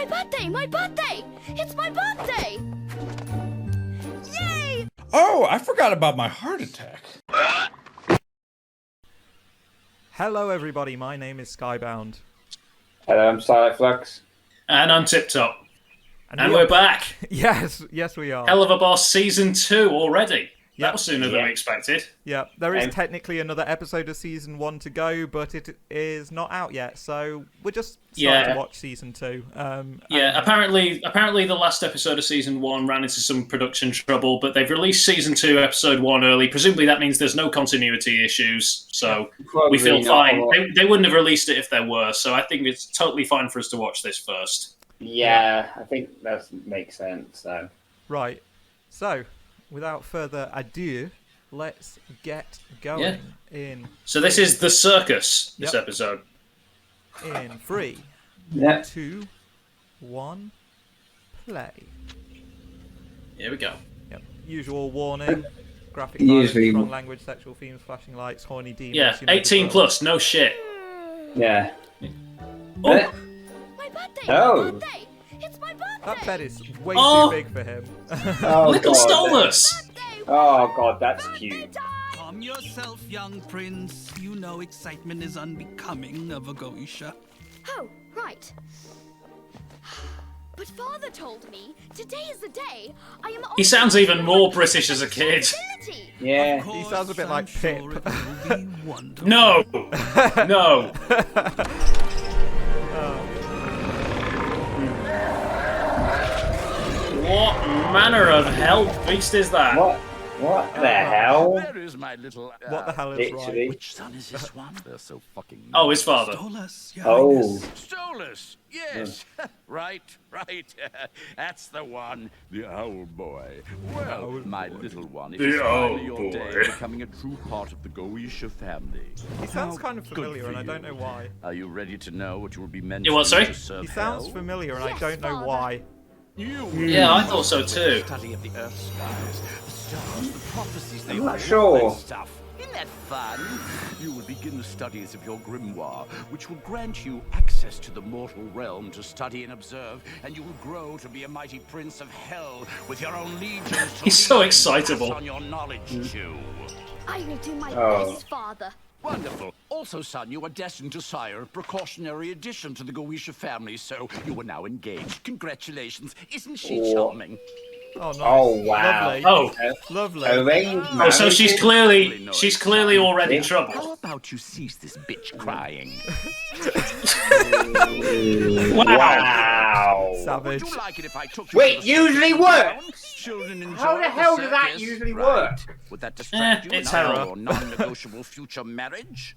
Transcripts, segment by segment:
birthday! My birthday! It's my birthday! Yay! Oh, I forgot about my heart attack. Hello everybody, my name is Skybound. Hello, I'm Starlight Flux. And I'm Tip Top. And we're back. Yes we are. Helluva Boss Season 2 already. Yep. That was sooner than we expected. Yeah, there is technically another episode of Season 1 to go, but it is not out yet, so we're just starting to watch Season 2. Apparently the last episode of Season 1 ran into some production trouble, but they've released Season 2, Episode 1 early. Presumably that means there's no continuity issues, so we feel fine. They wouldn't have released it if there were, so I think it's totally fine for us to watch this first. Yeah, I think that makes sense. So. Right, so without further ado, let's get going in... So this is the Circus, this episode. In 3, 2, 1, play. Here we go. Yep. Usual warning. Graphic violence, strong language, sexual themes, flashing lights, horny demons... Yeah, 18 plus, no shit. Yeah. Oh! My birthday! Oh. My birthday! It's my birthday! That bed is way too big for him. Little Stolus! Oh god, that's cute. Calm yourself, young prince. You know excitement is unbecoming of a geisha. Oh, right. But father told me today is the day I am... He sounds even more British as a kid. Yeah. He sounds a bit like Pip. No! No! What manner of hell beast is that? What the hell? Where is my little... What the hell is Literally. right? Which son is this one? They're so fucking... Oh, his father. Stolus, your Oh. Highness. Stolus, yes. right. That's the one. The owl boy. Well, my little one, it is finally your day becoming a true part of the Goisha family. He sounds kind of familiar, and I don't know why. Are you ready to know what you will be meant You what, sorry? to serve He sounds hell? familiar, and I don't know why. Yeah, I thought so too. Study of the earth skies, the stars, the prophecies, they I'm not all sure. that stuff. Isn't that fun? You will begin the studies of your grimoire, which will grant you access to the mortal realm to study and observe, and you will grow to be a mighty prince of hell with your own legions to He's so lead and excitable. pass on your knowledge to. I will do my Oh. best, father. Wonderful. Also, son, you are destined to sire a precautionary addition to the Goisha family, so you are now engaged. Congratulations. Isn't she charming? Oh, nice. Oh wow. Lovely. Oh, Lovely. Arranged oh, so she's marriage? clearly already Yeah. trouble. How about you cease this bitch crying? Wow. Savage. Would you like it if I took you Wait, to the usually circus works? grounds? Children enjoy How the hell does that circus, usually right? work? Would that distract you it's in horror. your non-negotiable future marriage?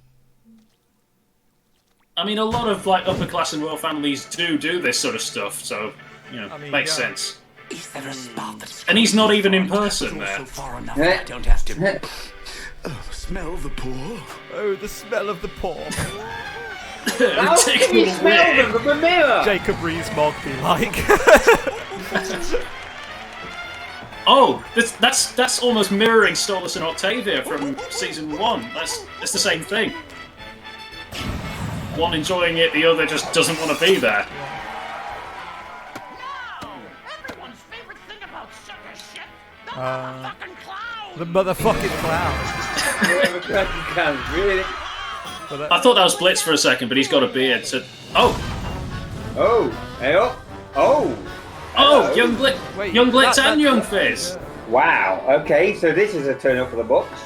I mean, a lot of like upper class and royal families do this sort of stuff, so you know, I mean, makes yeah. sense. Is there a spot that's And he's not even in but person there. also far enough that I don't have to smell the poor? Oh, the smell of the poor. How can you smell them from the mirror? Jacob Rees-Mogg be like. Oh, that's almost mirroring Stolus and Octavia from season 1. That's the same thing. One enjoying it, the other just doesn't want to be there. Everyone's favorite thing about circus shit, The motherfucking clown. Really? I thought that was Blitz for a second, but he's got a beard, so... Oh! Oh, hey up. Oh. Oh! Young Blitz, Wait, Young Blitz that- and Young Fizz! Wow. Okay, so this is a turn up for the books.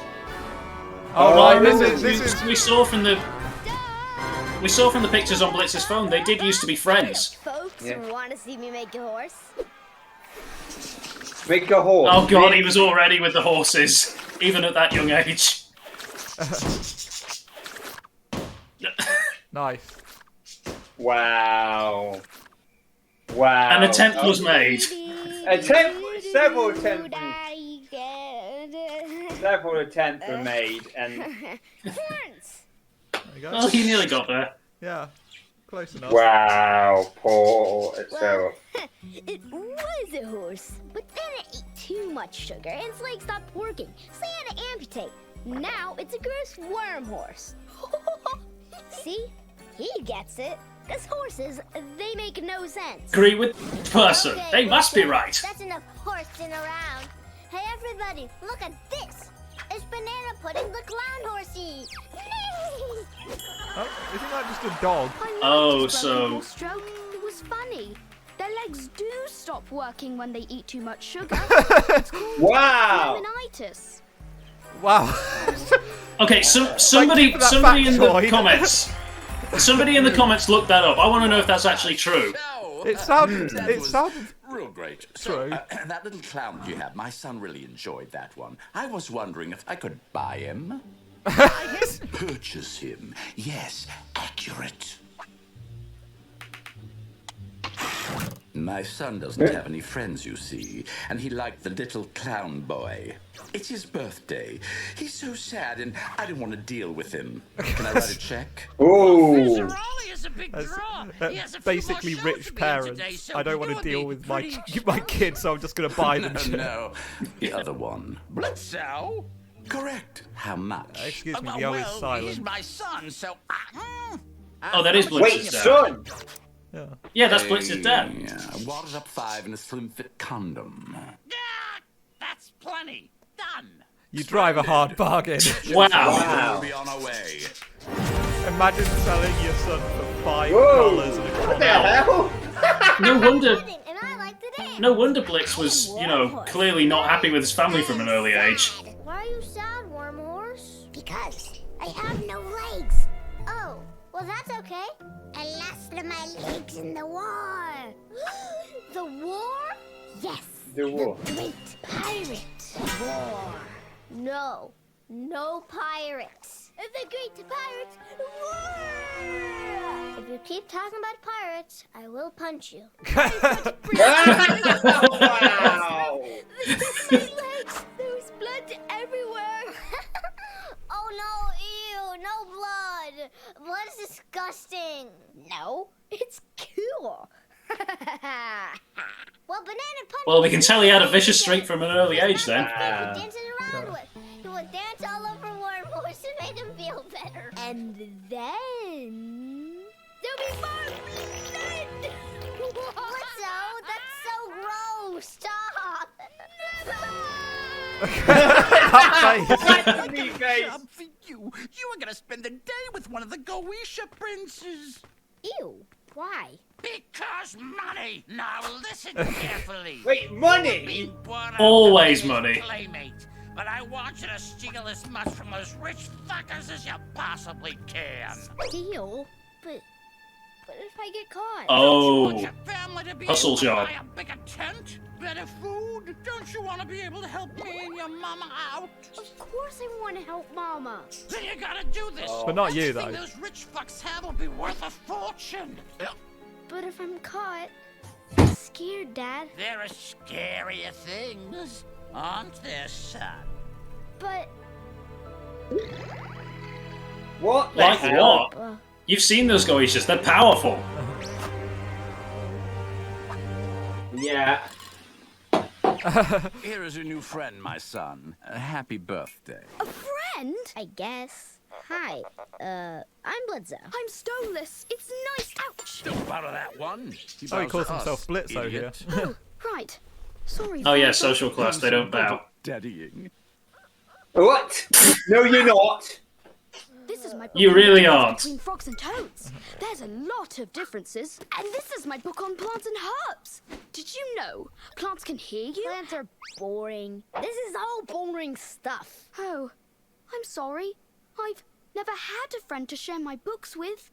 Oh, Oh, right, this is... We saw from the pictures on Blitz's phone, they did used to be friends. Folks, want to see me make a horse? Make a horse. Oh god, he was already with the horses, even at that young age. Nice. Wow. Wow. An attempt was made. Several attempts were made, and Horns! There you go. Well, he nearly got there. Yeah. Close enough. wow, poor Sarah. It was a horse, but then it ate too much sugar and its legs stopped working, so I had to amputate. Now it's a gross worm horse. See? He gets it. Because horses, they make no sense. Agree with person. Okay, They must be okay, right. That's enough horsing around. Hey, everybody, look at this. It's Banana Pudding the Clown Horsey. Oh, isn't that just a dog? Oh, so... Stroke. It was funny. Their legs do stop working when they eat too much sugar. It's called Wow. laminitis. Wow. Okay, so somebody in the comments... Somebody in the comments looked that up. I want to know if that's actually true. It sounded Real great. True. So, that little clown you have, my son really enjoyed that one. I was wondering if I could buy him. Purchase him. Yes, accurate. My son doesn't have any friends, you see, and he liked the little clown boy. It's his birthday. He's so sad, and I don't want to deal with him. Can I write a check? Oh. Basically rich parents. I don't want to deal with my kids, so I'm just going to buy them shit. No, the other one. Blitzo? Correct. How much? Excuse me, the O is He's silent. my son, so... Oh, that is Blitz's Wait, dad. son. Yeah, that's Blitz's dad. Yeah, wadded up 5 in a slim fit condom. That's plenty. Done. You drive a hard bargain. Wow. We'll be on our way. Imagine selling your son for $5 Whoa. and a What the hell? No wonder... And I like to dance. No wonder Blitz was, clearly not happy with his family from an early age. Why are you sad, Worm Horse? Because I have no legs. Oh, well that's okay. I lost my legs in the war. The war? Yes. The war. The Great Pirate War. No. No pirates. The Great Pirate War. If you keep talking about pirates, I will punch you. Wow. My legs. There was blood everywhere. Oh no, ew, no blood. Blood is disgusting. No, it's cool. Well, Banana Punch. Well, we can tell he had a vicious streak from an early age then. Dancing around with. He would dance all over Worm Horse to make him feel better. And then there'll be more blood. Blitzo, that's so gross. Stop. Me face. Job for you. You were gonna spend the day with one of the Goetia princes. Ew. Why? Because money. Now listen carefully. Wait, money? Always money. Playmate. But I want you to steal as much from those rich fuckers as you possibly can. Deal? But if I get caught? Oh, Want your family to be hustle able to job. buy a bigger tent, better food. Don't you want to be able to help me and your mama out? Of course I want to help Mama. Then you gotta do this. But not you, Everything though. those rich fucks have will be worth a fortune. But if I'm caught, I'm scared, Dad. There are scarier things, aren't there, son? But What the Like hell? what? You've seen those Goetias, they're powerful. Yeah. Here is your new friend, my son. Happy birthday. A friend? I guess. Hi. I'm Blitzo. I'm stoneless. It's nice. Ouch. Don't borrow that one. Oh, he bows calls to himself us, Blitzo here. idiot. Oh, right. Sorry. Oh yeah, Father. social class, they don't bow. Daddying. What? No, you're not. This is my book You on really differences aren't. between frogs and toads. There's a lot of differences. And this is my book on plants and herbs. Did you know plants can hear you? Plants are boring. This is all boring stuff. Oh, I'm sorry. I've never had a friend to share my books with.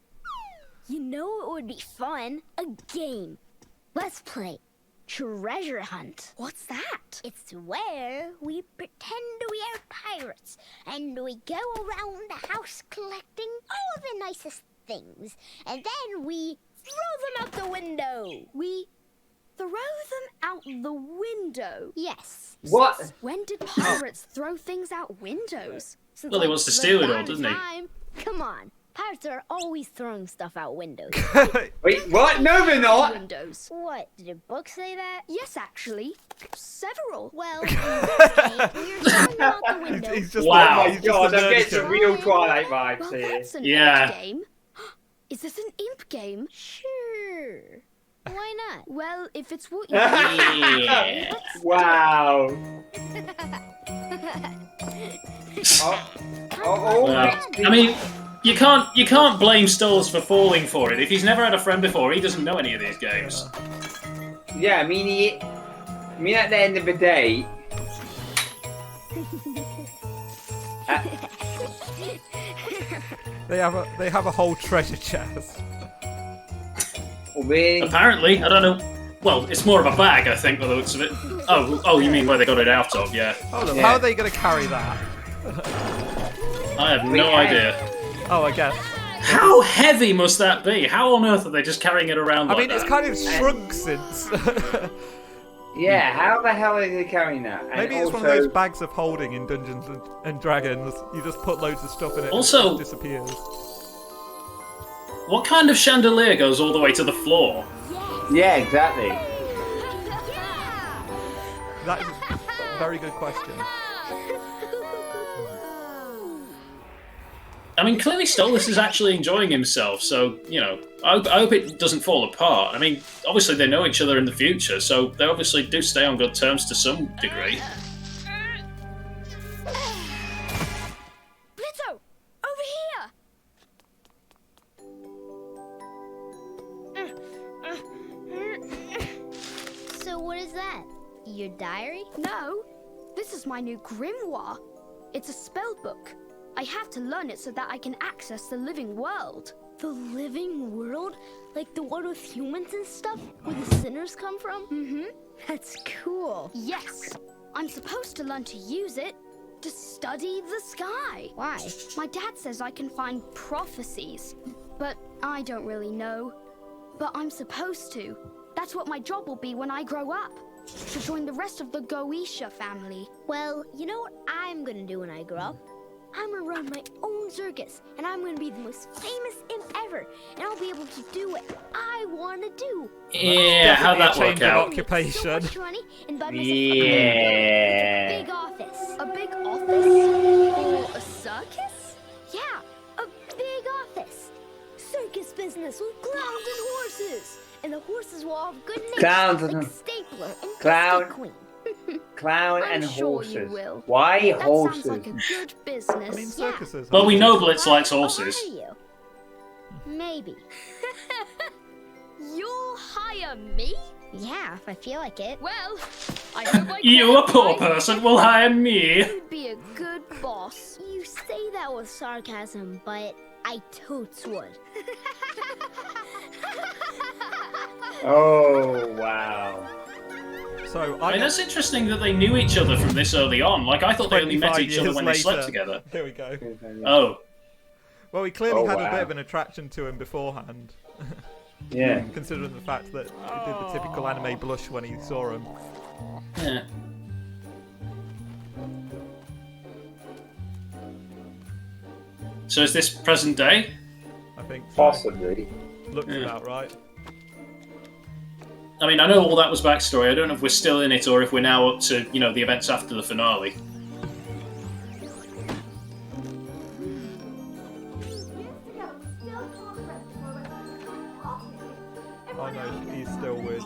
You know it would be fun? A game. Let's play Treasure Hunt. What's that? It's where we pretend we are pirates and we go around the house collecting all the nicest things. And then we throw them out the window. We throw them out the window. Yes. What? When did pirates throw things out windows? Since Well, he like wants to the steal it all, dawn of doesn't he? time. Come on. Pirates are always throwing stuff out windows. Wait, what? No, they're not. Windows. What? Did a book say that? Yes, actually. Several. Well, in this case, we're throwing them out the window. He's just Wow. Oh my he's just god, a I'm nerd getting some kid. real Twilight vibes Well, here. that's an Yeah. odd game. Is this an imp game? Sure. Why not? Well, if it's what you Yeah. Wow. Well, I mean, you can't blame Stoles for falling for it. If he's never had a friend before, he doesn't know any of these games. Yeah, I mean, at the end of the day, They have a whole treasure chest. really, Apparently, I don't know. Well, it's more of a bag, I think, by the looks of it. Oh, you mean where they got it out of? Yeah. Hold on, Yeah. how are they going to carry that? I have no idea. Oh, I guess. How heavy must that be? How on earth are they just carrying it around I like mean, that? it's kind of shrunk since. yeah, how the hell are they carrying that? And Maybe it's also, one of those bags of holding in Dungeons and Dragons. You just put loads of stuff in it Also- and it disappears. What kind of chandelier goes all the way to the floor? Yeah, exactly. That is a very good question. I mean, clearly Stolas is actually enjoying himself, so, you know, I hope it doesn't fall apart. I mean, obviously they know each other in the future, so they obviously do stay on good terms to some degree. Blitzo, over here! So what is that? Your diary? No, this is my new grimoire. It's a spell book. I have to learn it so that I can access the living world. The living world? Like the one with humans and stuff? Where the sinners come from? Mm-hmm. That's cool. Yes, I'm supposed to learn to use it to study the sky. Why? My dad says I can find prophecies, but I don't really know. But I'm supposed to. That's what my job will be when I grow up. To join the rest of the Goetia family. Well, you know what I'm gonna do when I grow up? I'm gonna run my own circus, and I'm gonna be the most famous imp ever, and I'll be able to do what I wanna do. Yeah, how'd that Change work of out? occupation. So much money and buy myself Yeah. a big office. A big office? Or a circus? Yeah, a big office. Circus business with clowns and horses. And the horses will all have good names Clowns like and- Stapler and Clown. Biscuit Queen. Clown I'm and sure horses. you will. Why That horses? sounds like a good business. I mean, circuses. Well, we have- know Blitz likes horses. I'll hire you. Maybe. You'll hire me? Yeah, if I feel like it. Well, I hope I You, a poor qualify. person, will hire me. You'd be a good boss. You say that with sarcasm, but I totes would. Oh, wow. So I mean, that's interesting that they knew each other from this early on. Like, I thought they only met 25 each other years when they slept later. together. There we go. Oh. Well, we clearly Oh, had a wow. bit of an attraction to him beforehand, Yeah. considering the fact that he did the typical anime blush when he saw him. Yeah. So is this present day? I think. So. Possibly. Looks Yeah. about right. I mean, I know all that was backstory. I don't know if we're still in it or if we're now up to, you know, the events after the finale. Oh no, he's still with.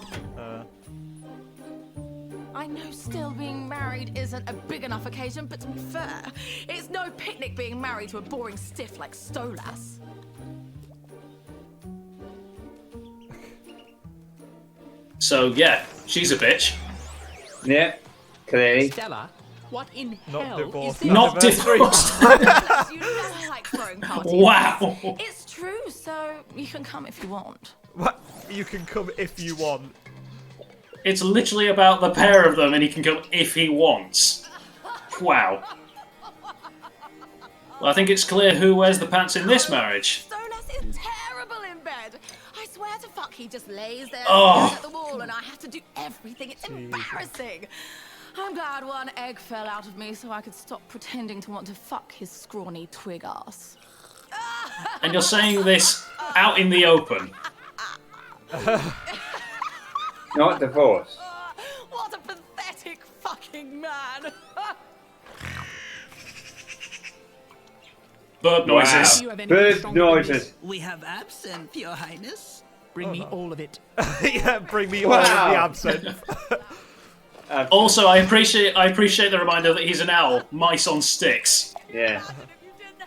I know still being married isn't a big enough occasion, but to be fair, it's no picnic being married to a boring stiff like Stolas. So, yeah, she's a bitch. Yeah. Clearly. Stella, what in Not hell divorced. is this? Not Anniversary. divorced. You know I like throwing parties. Wow. It's true, so you can come if you want. What? You can come if you want. It's literally about the pair of them, and he can come if he wants. Wow. Well, I think it's clear who wears the pants in this marriage. Stolas is terrible in bed. I swear to fuck, he just lays there Oh. staring at the wall, and I have to do everything. It's embarrassing. I'm glad one egg fell out of me so I could stop pretending to want to fuck his scrawny twig ass. And you're saying this out in the open. Not divorced. What a pathetic fucking man. Bird noises. Bird noises. We have absinthe, Your Highness. Bring me all of it. Yeah, bring me all of the absinthe. Also, I appreciate the reminder that he's an owl. Mice on sticks. Yeah.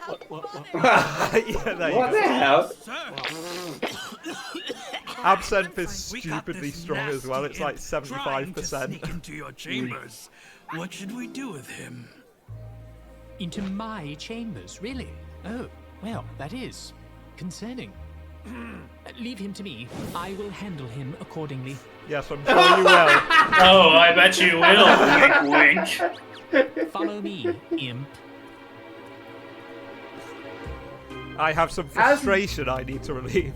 Yeah, What the hell? Absinthe is stupidly strong as well. It's like 75%. Into your chambers. What should we do with him? Into my chambers, really? Oh, well, that is concerning. Leave him to me. I will handle him accordingly. Yes, I'm sure you will. Oh, I bet you will. Wink, wink. Follow me, imp. I have some frustration I need to relieve.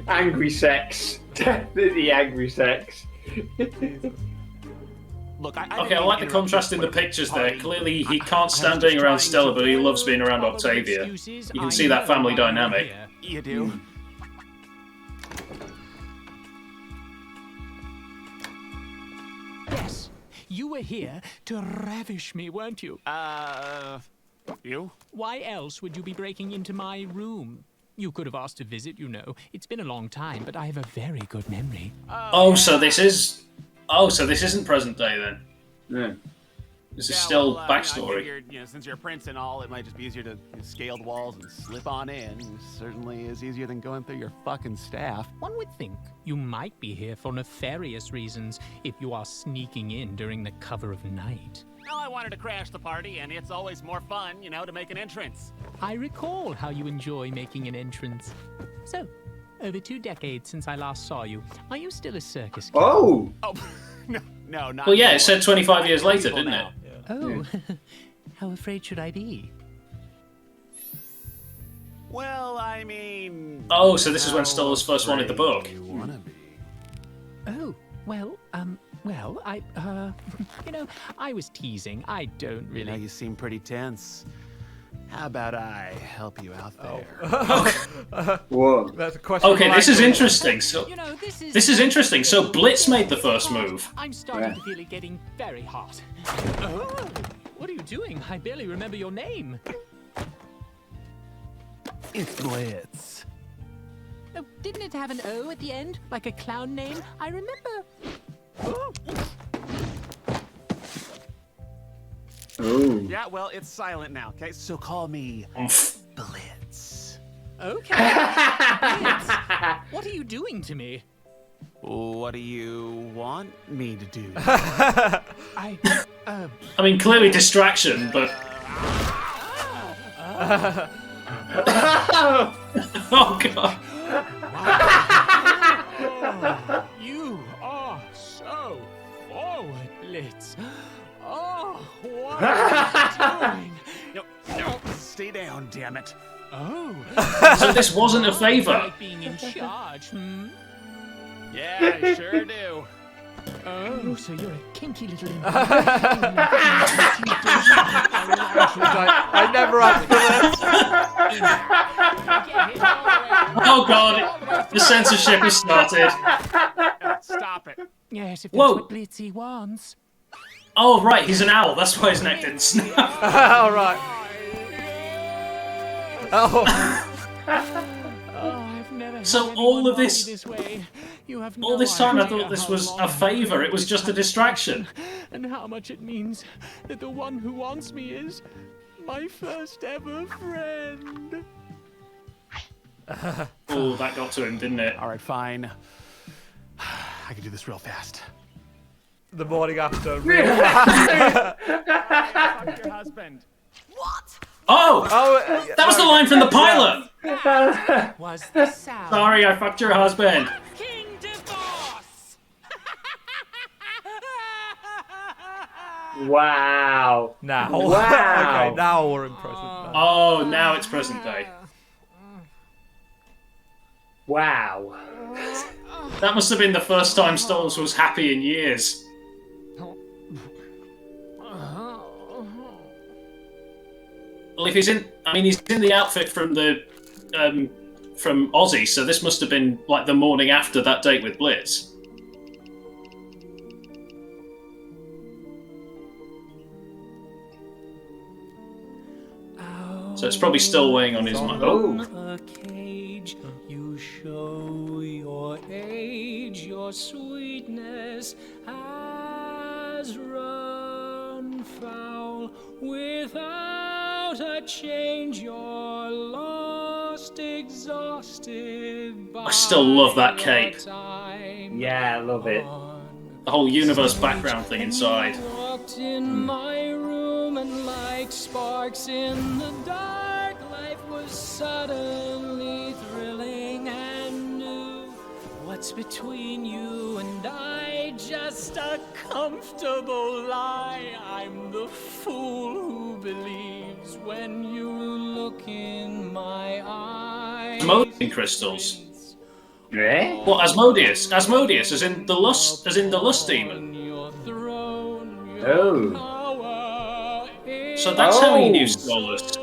Angry sex. Definitely angry sex. Look, Okay, I like the contrast in the pictures there. Clearly, he can't stand being around Stella, but he loves being around Octavia. You can see that family dynamic. You do? Yes, you were here to ravish me, weren't you? You? Why else would you be breaking into my room? You could have asked to visit, you know. It's been a long time, but I have a very good memory. Oh, so this isn't present day then. No. This is still I backstory. figured, since you're a prince and all, it might just be easier to scale the walls and slip on in. It certainly is easier than going through your fucking staff. One would think you might be here for nefarious reasons if you are sneaking in during the cover of night. Well, I wanted to crash the party, and it's always more fun, to make an entrance. I recall how you enjoy making an entrance. So, over 2 decades since I last saw you, are you still a circus kid? Oh! Oh, no, not Well, yeah, anymore. it said 25 years later, didn't it? Oh, how afraid should I be? Well, I mean... Oh, so this is when Stella's first wanted the book. You wanna be. Oh, well, I, I was teasing. I don't really... You seem pretty tense. How about I help you out there? Whoa. That's a question. Okay, this is interesting. So, this this is interesting. So Blitz made the first move. I'm starting to feel it getting very hot. Oh, what are you doing? I barely remember your name. It's Blitz. Oh, didn't it have an O at the end, like a clown name? I remember. Oh. Oh. Yeah, well, it's silent now, okay? So call me Blitz. Okay. Blitz, what are you doing to me? What do you want me to do? I mean, clearly distraction, but... Oh, God. Oh, you are so forward, Blitz. Oh, what are you doing? No, stay down, damn it. Oh. So this wasn't a favor. Like being in charge, hmm? Yeah, I sure do. Oh, so you're a kinky little imp. I never asked for this. Oh, God. The censorship has started. Stop it. Yes, if that's Whoa. what Blitzy wants. Oh, right, he's an owl. That's why his neck didn't snap. All right. Oh. I've never So had all anyone of this- love me this way. You have All no this time I idea thought this how was long a favor. It was just a distraction. and how much it means that the one who wants me is my first ever friend. Oh, that got to him, didn't it? All right, fine. I can do this real fast. The morning after. Fuck your husband. What? Oh! That was the line from the pilot! Was the sound. Sorry, I fucked your husband. King Divorce! Wow. Now. Wow. Okay, now we're in present. Oh, now it's present day. Wow. That must have been the first time Stoles was happy in years. Well, if he's in, he's in the outfit from the, from Ozzy, so this must have been like the morning after that date with Blitz. So it's probably still weighing on his mind. Oh. A cage, you show your age, your sweetness has run foul. Without a change, you're lost, exhausted by I still love that cape. Yeah, I love it. The whole universe background thing inside. Walked in my room and like sparks in the dark, life was suddenly thrilling and new. What's between you and I? Just a comfortable lie. I'm the fool who believes when you look in my eyes. Asmodean crystals. Yeah? What, Asmodeus? Asmodeus, as in the lust demon. Oh. So that's how he knew Solus.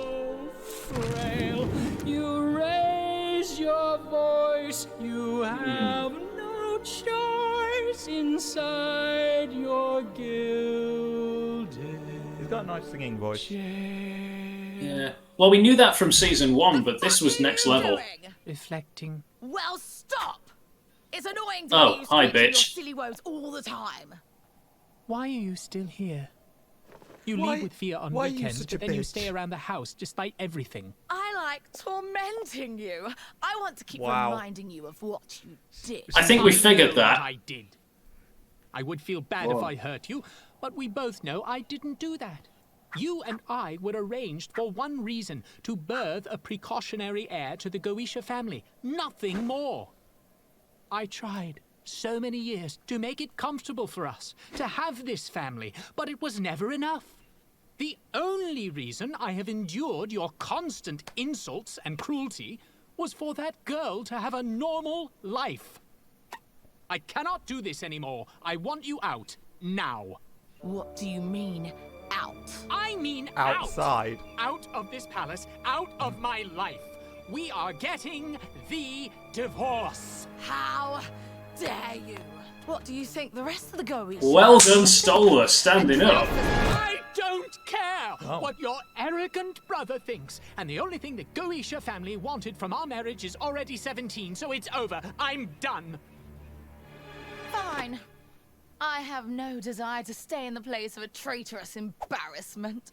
You raise your voice, you have no choice inside your gilded. He's got a nice singing voice. Yeah. Well, we knew that from season 1, but this was next level. Reflecting. Well, stop! It's annoying to Oh, hear you hi, screeching your bitch. silly woes all the time. Why are you still here? You Why- leave with fear on why are you weekends, such a but then you bitch? stay around the house despite everything. I like tormenting you. I want to keep Wow. reminding you of what you did. I think we I figured know that. what I did. I would feel bad if I hurt you, but we both know I didn't do that. You and I were arranged for one reason, to birth a precautionary heir to the Goetia family. Nothing more. I tried so many years to make it comfortable for us, to have this family, but it was never enough. The only reason I have endured your constant insults and cruelty was for that girl to have a normal life. I cannot do this anymore. I want you out, now. What do you mean, out? I mean Outside. Out of this palace, out of my life. We are getting the divorce. How dare you? What do you think the rest of the Goetia? Well done, Stoller, standing up. I don't care Oh. what your arrogant brother thinks. And the only thing the Goetia family wanted from our marriage is already 17, so it's over. I'm done. Fine. I have no desire to stay in the place of a traitorous embarrassment.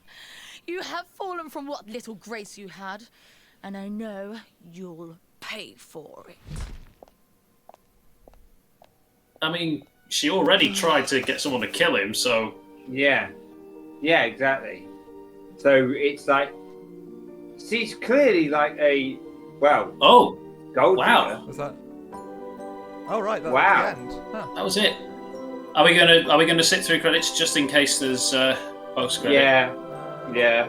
You have fallen from what little grace you had, and I know you'll pay for it. I mean, she already tried to get someone to kill him, so... Yeah. Yeah, exactly. So it's like... She's clearly like a... Well... Oh! Gold Wow. digger. Was that? Oh right, that Wow. was the end. Huh. That was it. Are we gonna sit through credits just in case there's post credit? Yeah. Yeah.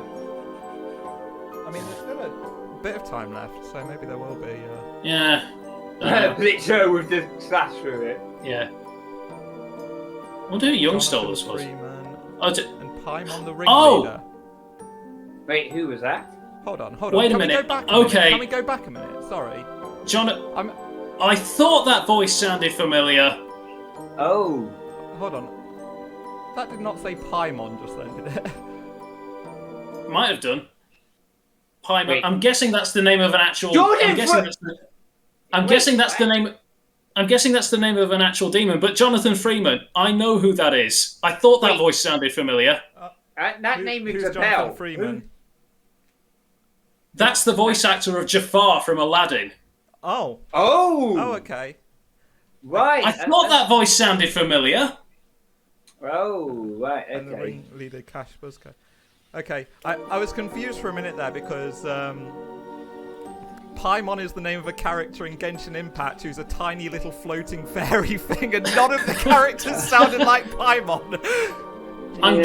I mean, there's still a bit of time left, so maybe there will be. Yeah. Blitzer with the slash through it. Yeah. Wonder who Young Stollers was. Freeman Oh, and Paimon the Oh! ringleader. Wait, who was that? Hold on. Wait a Can minute. We go back a Okay. minute? Can we go back a minute? Sorry. John, I'm. I thought that voice sounded familiar. Oh. Hold on. That did not say Paimon just then, did it? Might have done. Paimon. Wait. I'm guessing that's the name of an actual. Jordan I'm guessing that's the. I'm guessing that's the name. I'm guessing that's the name of an actual demon. But Jonathan Freeman, I know who that is. I thought that voice sounded familiar. That name rings Who's a Jonathan bell. Freeman? That's the voice actor of Jafar from Aladdin. Oh. Oh. Oh, okay. Right. I thought that voice sounded familiar. Oh, right. And the Okay. ringleader Cash Buzzco. Okay, I was confused for a minute there because Paimon is the name of a character in Genshin Impact who's a tiny little floating fairy thing, and none of the characters sounded like Paimon. I'm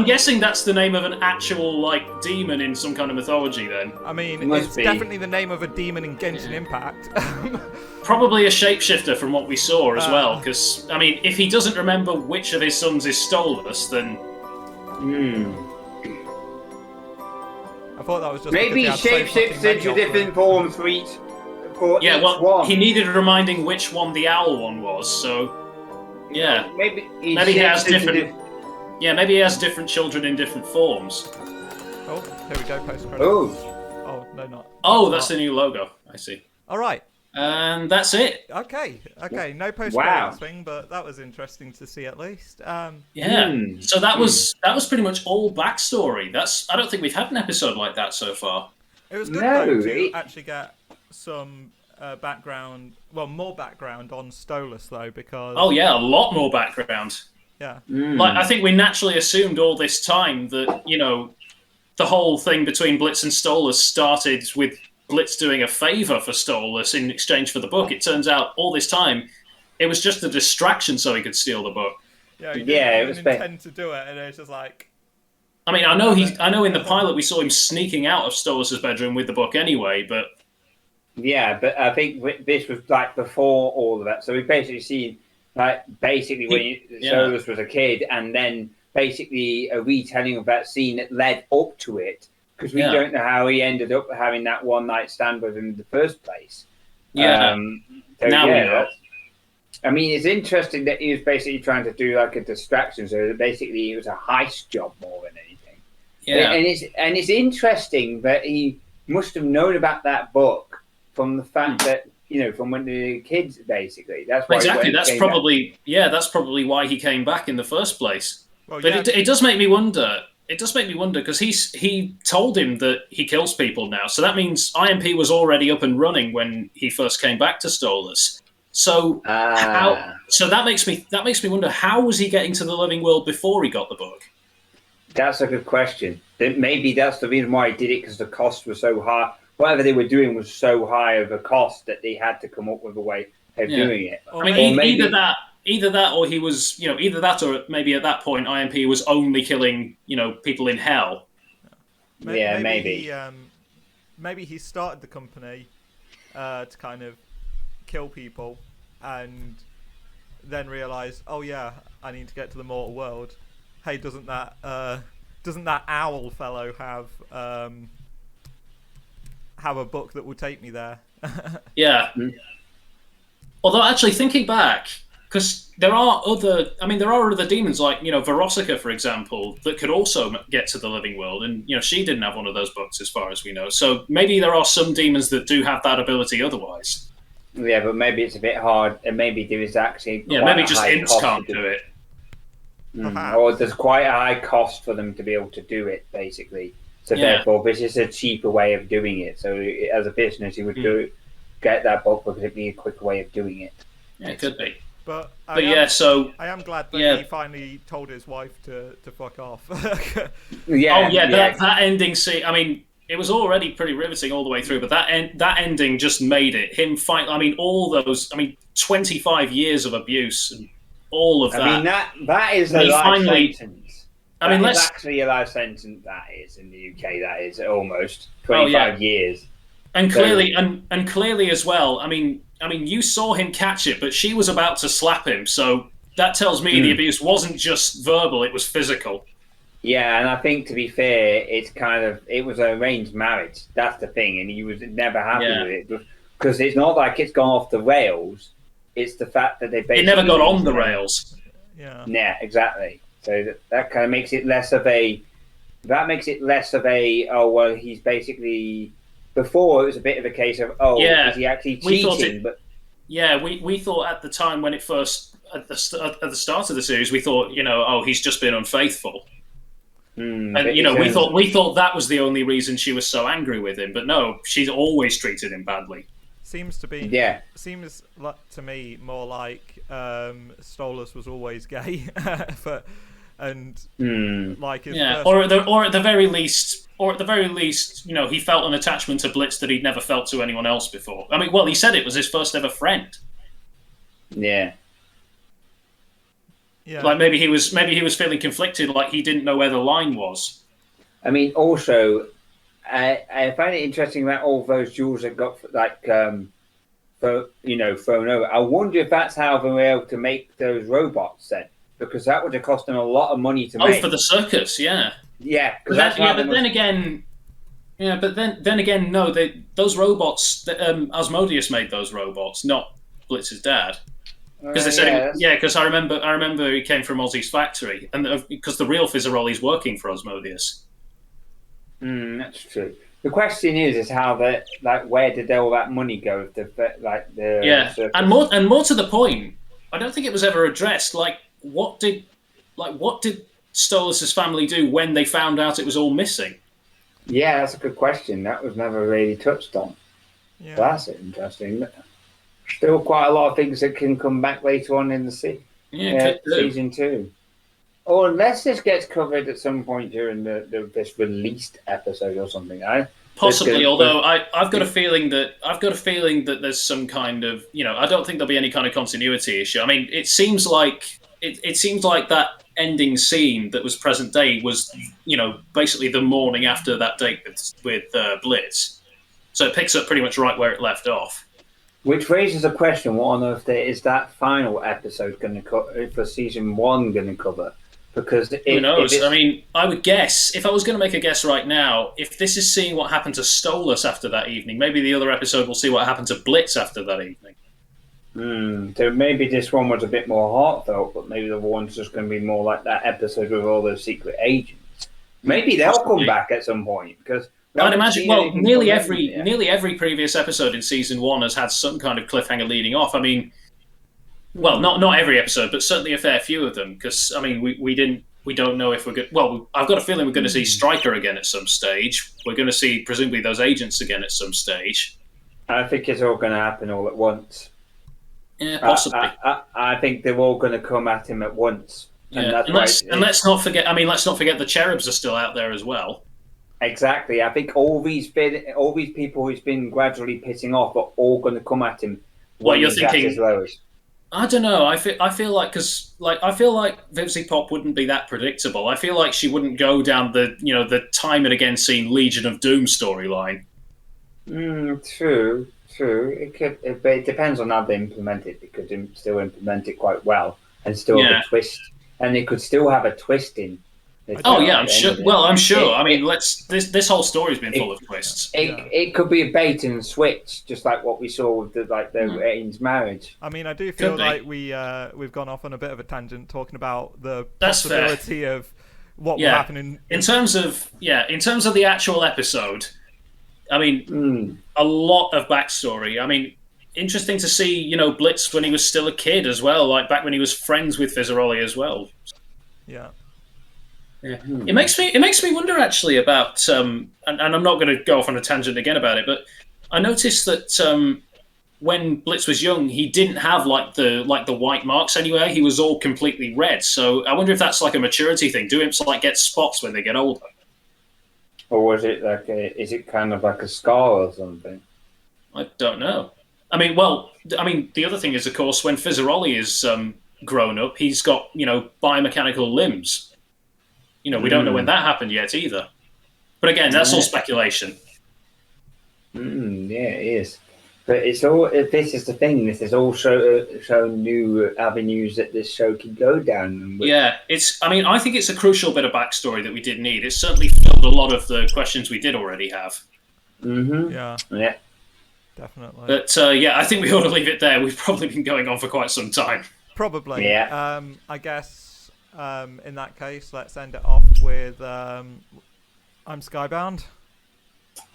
guessing that's the name of an actual like demon in some kind of mythology. Then I mean, Must it's be. definitely the name of a demon in Genshin Impact. probably a shapeshifter from what we saw as well. Because I mean, if he doesn't remember which of his sons is Stolas, then I thought that was just maybe because he had so shapeshifts fucking many into of them. different forms for each. For yeah, each well, one. he needed reminding which one the owl one was. So yeah, Maybe he has shapes into different. Yeah, maybe he has different children in different forms. Oh, here we go, post credits. Oh, Oh no, not. Oh, that's the new logo. I see. All right. And that's it. Okay. No post-credits thing, but that was interesting to see at least. So that was pretty much all backstory. I don't think we've had an episode like that so far. It was good though to actually get some background, more background on Stolas though, because a lot more background. Yeah. Like I think we naturally assumed all this time that the whole thing between Blitz and Stolas started with Blitz doing a favour for Stolas in exchange for the book. It turns out all this time it was just a distraction so he could steal the book. Yeah, he didn't intend to do it, and it's just like. I mean, I know in the pilot we saw him sneaking out of Stolas' bedroom with the book anyway, but. Yeah, but I think this was like before all of that. So we basically seen when Stolas was a kid, and then basically a retelling of that scene that led up to it. Because we don't know how he ended up having that one night stand with him in the first place. Yeah. Now we know. I mean, it's interesting that he was basically trying to do like a distraction, so that basically it was a heist job more than anything. Yeah. And it's interesting that he must have known about that book from the fact that from when they were kids, basically. That's why exactly. That's probably why he came back in the first place. Well, but it does make me wonder. It does make me wonder because he told him that he kills people now, so that means IMP was already up and running when he first came back to Stolas. So that makes me wonder, how was he getting to the living world before he got the book? That's a good question. Maybe that's the reason why he did it, because the cost was so high. Whatever they were doing was so high of a cost that they had to come up with a way of doing it. I mean, either that, or he was, either that, or maybe at that point IMP was only killing, people in hell. Maybe. Maybe he started the company to kind of kill people, and then realised, oh yeah, I need to get to the mortal world. Hey, doesn't that owl fellow have a book that will take me there? Yeah. Although actually thinking back, because there are other demons like Verosica, for example, that could also get to the living world, and she didn't have one of those books as far as we know. So maybe there are some demons that do have that ability otherwise. Yeah, but maybe it's a bit hard, and maybe there is actually maybe just imps can't do it. Or there's quite a high cost for them to be able to do it, basically. So therefore, this is a cheaper way of doing it. So as a business, you would get that book because it'd be a quicker way of doing it. Yeah, it could be. But I am glad that he finally told his wife to fuck off. That ending scene. I mean, it was already pretty riveting all the way through, but that ending just made it. Him fight. I mean, all those. I mean, 25 years of abuse and all of that. I mean, that is a life sentence. That's actually a life sentence. That is in the UK. That is almost 25 years. And clearly, and clearly as well. I mean, you saw him catch it, but she was about to slap him. So that tells me the abuse wasn't just verbal; it was physical. Yeah, and I think, to be fair, it was an arranged marriage. That's the thing, and he was never happy with it, because it's not like it's gone off the rails. It's the fact that they basically... It never got on the rails. Yeah, exactly. So that kind of makes it less of a... oh, well, he's basically... Before, it was a bit of a case of, is he actually cheating? We thought at the time when it first... At the start of the series, we thought, he's just been unfaithful. And we thought that was the only reason she was so angry with him, but no, she's always treated him badly. Seems to me more like Stolas was always gay, or at the very least, he felt an attachment to Blitz that he'd never felt to anyone else before. I mean, well, he said it was his first ever friend. Yeah. Yeah. Like maybe he was feeling conflicted, like he didn't know where the line was. I mean, also, I find it interesting about all those jewels that got thrown over. I wonder if that's how they were able to make those robots then, because that would have cost them a lot of money to make. Oh, for the circus, yeah. Yeah, but then again, no, those robots. Asmodeus made those robots, not Blitz's dad. Because they said, because I remember he came from Ozzy's factory, and because the real Fizzarolli's working for Asmodeus. That's true. The question is how that, like, where did all that money go? And more to the point, I don't think it was ever addressed. What did Stolas's family do when they found out it was all missing? Yeah, that's a good question. That was never really touched on. Yeah. That's interesting. Still quite a lot of things that can come back later on in the season 2. Or unless this gets covered at some point during this released episode or something, Possibly, although I've got a feeling that there's some kind of, I don't think there'll be any kind of continuity issue. I mean, it seems like that ending scene that was present day was, basically the morning after that date with Blitz. So it picks up pretty much right where it left off. Which raises a question: what on earth is that final episode going to cover for season 1 going to cover? Because who knows? I mean, I would guess, if I was going to make a guess right now, if this is seeing what happened to Stolas after that evening, maybe the other episode will see what happened to Blitz after that evening. So maybe this one was a bit more heartfelt, but maybe the one's just going to be more like that episode with all those secret agents. Maybe they'll come back at some point, because I'd imagine. Well, nearly every previous episode in season 1 has had some kind of cliffhanger leading off. I mean, well, not every episode, but certainly a fair few of them. Because I mean, we don't know if we're good. Well, I've got a feeling we're going to see Stryker again at some stage. We're going to see presumably those agents again at some stage. I think it's all going to happen all at once. Yeah, possibly. I think they're all going to come at him at once. And let's not forget. I mean, let's not forget the Cherubs are still out there as well. Exactly. I think all these people he's been gradually pissing off are all going to come at him. Well, you're thinking. I don't know. I feel like Vivziepop wouldn't be that predictable. I feel like she wouldn't go down the time and again seen Legion of Doom storyline. True. It depends on how they implement it. They could still implement it quite well and still have a twist, and they could still have a twist in. Oh yeah, I'm sure. Well, I'm sure. I mean, this whole story's been full of twists. It could be a bait and switch, just like what we saw with the Ains marriage. I mean, I do feel like we've gone off on a bit of a tangent talking about the possibility of what will happen in terms of the actual episode. I mean, a lot of backstory. I mean, interesting to see, Blitz when he was still a kid as well, like back when he was friends with Fizzaroli as well. Yeah. Yeah. It makes me wonder actually about and I'm not going to go off on a tangent again about it, but I noticed that when Blitz was young, he didn't have like the white marks anywhere. He was all completely red. So I wonder if that's like a maturity thing. Do imps like get spots when they get older? Or was it is it kind of like a scar or something? I don't know. I mean, the other thing is, of course, when Fizzaroli is grown up, he's got biomechanical limbs. We don't know when that happened yet either. But again, that's all speculation. Yeah, it is. But it's all. This is the thing. This is also shown new avenues that this show can go down. Yeah, I mean, I think it's a crucial bit of backstory that we did need. It certainly filled a lot of the questions we did already have. Yeah. Definitely. But I think we ought to leave it there. We've probably been going on for quite some time. Probably. Yeah. I guess in that case, let's end it off with I'm Skybound.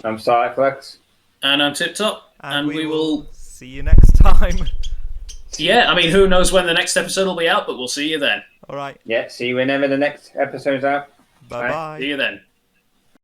I'm Cyclex. And I'm Tip Top. And we will see you next time. Yeah, I mean, who knows when the next episode will be out, but we'll see you then. All right. Yeah, see you whenever the next episode's out. Bye-bye. See you then.